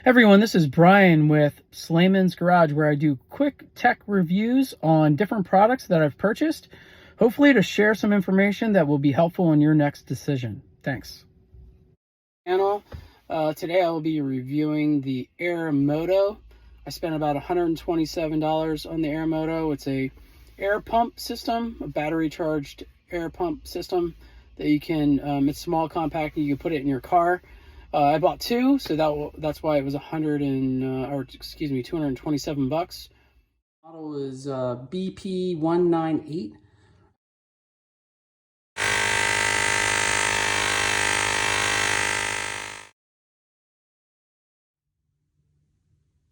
Everyone, this is Brian with Slayman's Garage, where I do quick tech reviews on different products that I've purchased, hopefully to share some information that will be helpful in your next decision. Thanks. Today I will be reviewing the Airmoto. I spent about $127 on the Airmoto. It's a air pump system, a battery charged air pump system that you can, it's small, compact, and you can put it in your car. I bought two, so that's why it was $227. Model is BP198.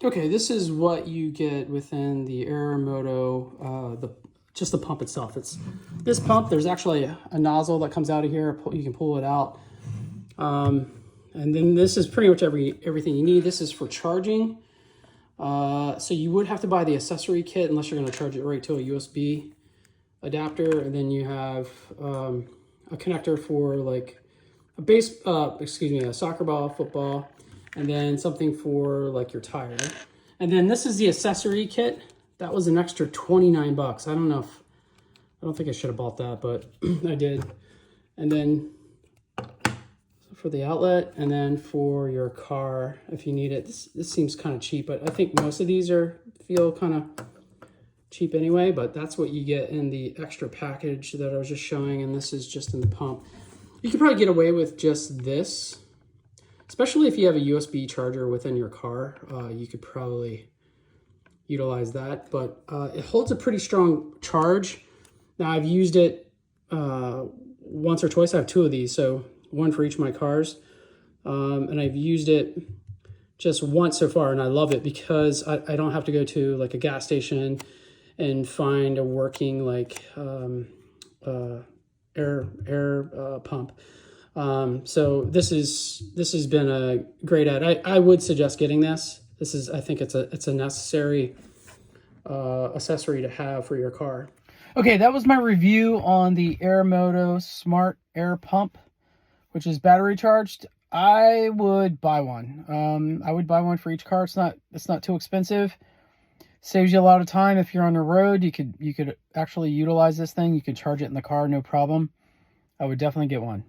Okay, this is what you get within the Airmoto, just the pump itself. It's this pump. There's actually a nozzle that comes out of here. You can pull it out. And then this is pretty much everything you need. This is for charging. So you would have to buy the accessory kit unless you're going to charge it right to a USB adapter. And then you have a connector for like a soccer ball, football, and then something for like your tire. And then this is the accessory kit. That was an extra 29 bucks. I don't think I should have bought that, but I did. And then for the outlet, and then for your car if you need it. This seems kind of cheap, but I think most of these feel kind of cheap anyway, but that's what you get in the extra package that I was just showing, and this is just in the pump. You could probably get away with just this, especially if you have a USB charger within your car. You could probably utilize that, but it holds a pretty strong charge. Now I've used it once or twice. I have two of these, so one for each of my cars, and I've used it just once so far, and I love it because I don't have to go to like a gas station and find a working like air pump. So this has been a great ad. I would suggest getting this. I think it's a necessary accessory to have for your car. Okay, that was my review on the Airmoto Smart Air Pump, which is battery charged. I would buy one. I would buy one for each car. It's not too expensive. Saves you a lot of time. If you're on the road, you could actually utilize this thing. You could charge it in the car, no problem. I would definitely get one.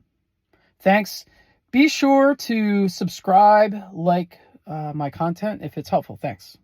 Thanks. Be sure to subscribe, like my content if it's helpful. Thanks.